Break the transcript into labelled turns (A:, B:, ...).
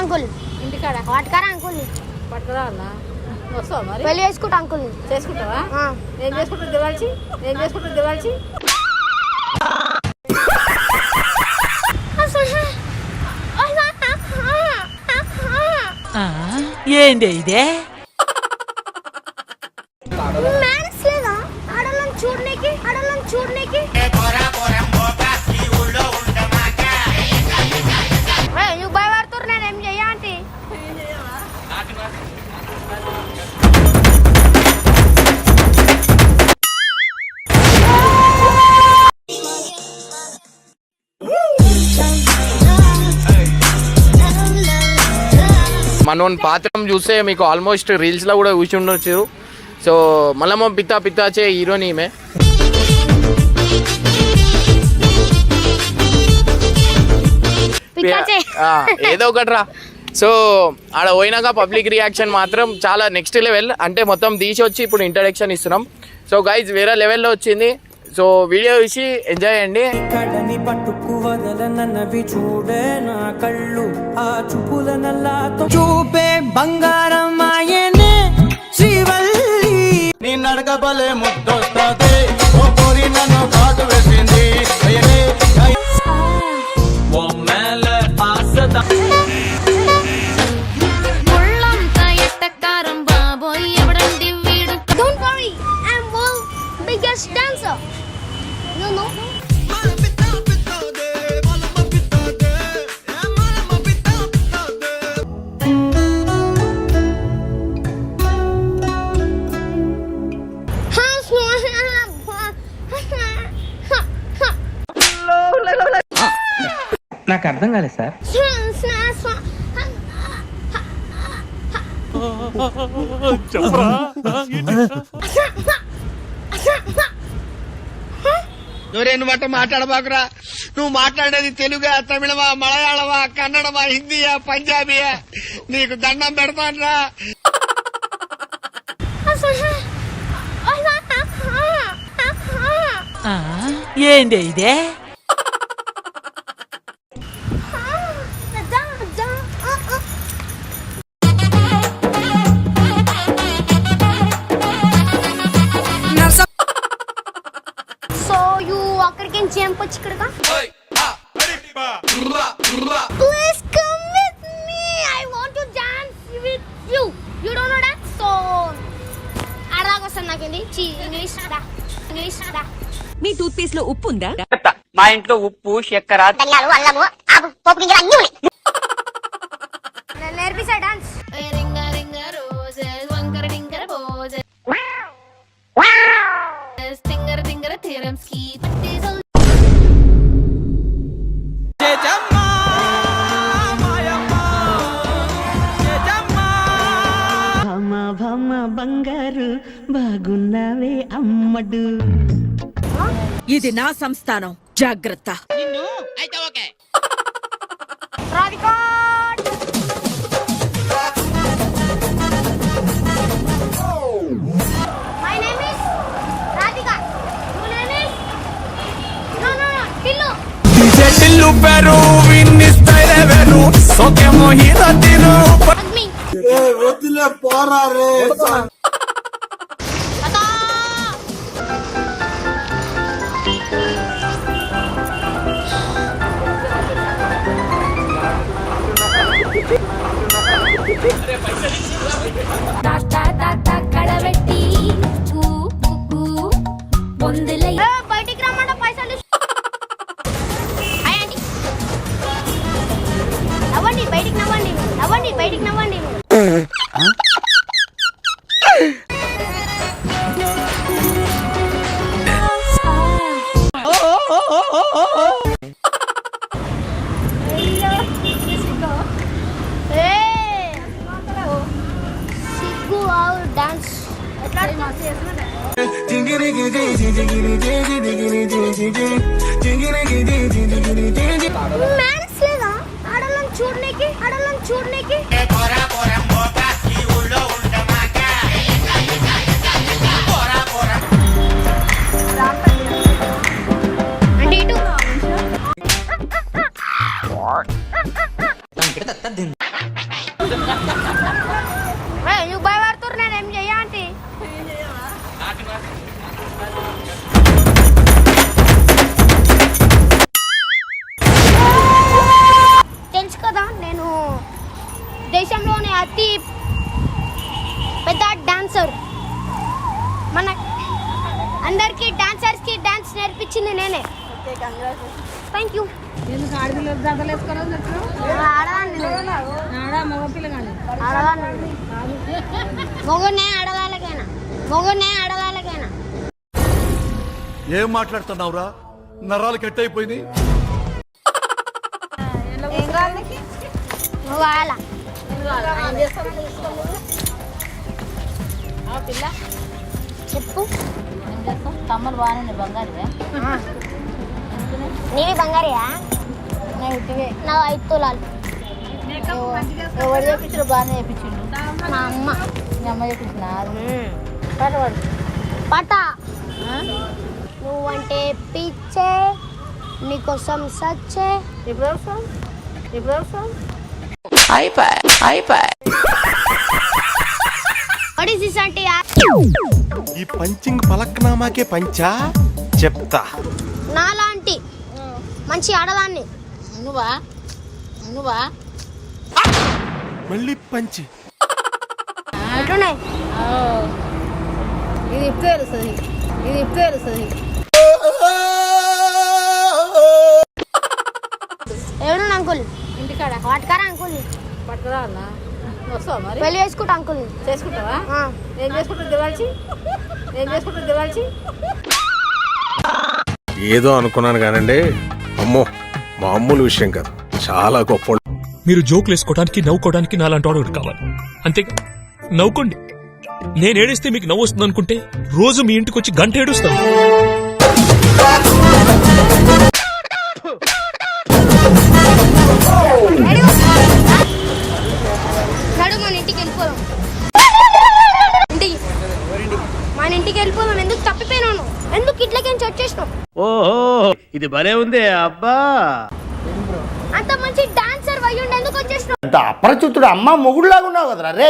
A: Uncle
B: ఇంటికాడ
A: వాటకారా uncle
B: పట్టుకురా అన్నా వస్తావా మరి
A: పెళ్లి చేసుకుంటా అంకుల్
B: చేసుకుంటావా ఏం చేసుకుంటావు దివాల్చి
C: ఏంది ఇదే
A: మ్యాన్స్ లేదా ఆడలను చూడనీకి నువ్వు భయపడుతున్నారు నేను ఏం చెయ్య ఆంటీ
D: మనోని పాత్రం చూస్తే మీకు ఆల్మోస్ట్ రీల్స్లో కూడా చూసి ఉండొచ్చు. సో మళ్ళీ పిత్తాచే హీరోని ఈమె. ఏదో ఒకట్రా. సో ఆడ పోయినాక పబ్లిక్ రియాక్షన్ మాత్రం చాలా నెక్స్ట్ లెవెల్. అంటే మొత్తం తీసి వచ్చి ఇప్పుడు ఇంట్రడక్షన్ ఇస్తున్నాం. సో గైజ్ వేరే లెవెల్లో వచ్చింది. సో వీడియో చూసి ఎంజాయ్ చేయండి.
E: కళ్ళని పట్టుకు వదలనవి చూడే నా కళ్ళు ఆ చూపుల నల్లాతో చూపే బంగారం ఆయనే శ్రీవల్లి నీ నడకబలే ముద్దొస్తాదే ఓ కోరి నన్ను కాటు వేసింది ఓ మేల ఆసత
A: ముళ్ళంతా ఎట్టకారం బాబోయ్ ఎవడండి వీడు. Don't worry, I'm world biggest dancer. You know?
E: నాకు అర్థం కాలేదు సార్.
D: ఎవరేను బట్ట మాట్లాడబాకురా. నువ్వు మాట్లాడేది తెలుగా, తమిళమా, మలయాళమా, కన్నడమా, హిందీయా, పంజాబీయా? నీకు దండం పెడతాన్రా.
C: ఏంది ఇదే
A: So you అక్కడికి చేంపొచ్చు ఇక్కడగా. Please come with me. I want to dance with you. You don't know that? So అడగొస్తాను నాకేంది ఇంగ్లీష్ రా.
F: మీ టూత్ పేస్ట్ లో ఉప్పు ఉందా?
G: మా ఇంట్లో ఉప్పు చక్కెర
A: ధనియాలు అల్లము ఆపు పోపు గింజలు అన్నీ ఉన్నాయి. నేను నేర్పిస్తా డాన్స్. రింగ రింగ రోజెస్ వంకర డింకర బోజెస్ టింగర టింగర థియరమ్స్ కి పట్టిజల్
F: భమ బంగారు బాగున్నావే అమ్మడు. ఇది నా సంస్థానం, జాగ్రత్త.
A: Radhika My name is Radhika. Your name is No, Tillu.
E: చెల్లు పెరు విన్నిస్తైరే వెరు సోకే మోహిత తిరు
A: Agmi.
D: వదిలే పోరా రే.
A: కడబెట్టి బయటికి రమ్మంట పైసలు. నవ్వండి బయటికి నవ్వండి. సిగ్గు డాన్స్ మ్యాన్స్ లేదా ఆడలను చూడనీకి అంటే ఇటు నువ్వు భయపడుతున్నారు నేను ఏం చెయ్య అంటే తెలుసు కదా నేను దేశంలోనే అతి పెద్ద డాన్సర్. మన అందరికి డాన్సర్స్ కి డాన్స్ నేర్పించింది నేనే. Thank you.
B: ఎందుకు ఆడపిల్లలు జతలు వేసుకొని
A: మొగునే ఆడవాళ్ళకైనా
H: ఏం మాట్లాడుతున్నావురా? నరాలు కట్ అయిపోయింది.
A: నువ్వు కావాలా?
B: పిల్ల
A: చెప్పు.
B: ఏం చేస్తాం? కమ్మలు బాగానే బంగారువే.
A: నీవి బంగారియా?
B: నా ఇటువే.
A: నా 5 తులాలు.
B: ఎవరు చేపించారు? బాగానే చేపించిండు.
A: మా అమ్మ.
B: మీ అమ్మ చేపించిన పట్టవాడు
A: పట నువ్వంటే పిచ్చే, నీకోసం సచ్చే.
B: ఎప్పుడు వస్తాం? ఎప్పుడు వస్తాం?
A: What is this అంటే?
H: ఈ పంచింగ్ పలక్నామాకే పంచా చెప్తా.
A: నాలాంటి మంచి ఆడదాన్ని.
B: నువ్వా? నువ్వా?
H: మళ్ళీ పంచి.
A: ఎట్లున్నాయి?
B: ఇది ఇప్పుడు తెలుస్తుంది. ఇది ఇప్పుడు తెలుస్తుంది.
A: ఎవరు అంకుల్?
B: ఇంటికాడ
A: వాటకారా అంకుల్?
B: పట్టుకురా అన్న. వస్తావా మరి?
A: పెళ్లి చేసుకుంటా అంకుల్.
B: చేసుకుంటావా? ఏం చేసుకుంటావు దివాల్చి? ఏం చేసుకుంటావు దివాల్చి?
I: ఏదో అనుకున్నాను కానండి, అమ్మో మామూలు విషయం కాదు, చాలా గొప్ప.
J: మీరు జోకులు వేసుకోవడానికి నవ్వుకోవడానికి నాలాంటి వాడు కావాలి అంతేగా. నవ్వుకోండి. నేను ఏడిస్తే మీకు నవ్వు వస్తుంది అనుకుంటే రోజు మీ ఇంటికి వచ్చి గంట ఏడుస్తాను.
A: నడు మన ఇంటికి వెళ్ళిపోదాం. ఇంటికి మన ఇంటికి వెళ్ళిపోదాం. ఎందుకు తప్పిపోయినాను? ఎందుకు ఇట్లకేంచి వచ్చేసినావు?
E: ఓహో ఇది భలే ఉంది అబ్బా.
A: అంత మంచి డాన్సర్ అయ్యుండి ఎందుకు వచ్చేసినావు?
K: అపరిచితుడు అమ్మ మొగుడులాగా ఉన్నావు కదరా రే.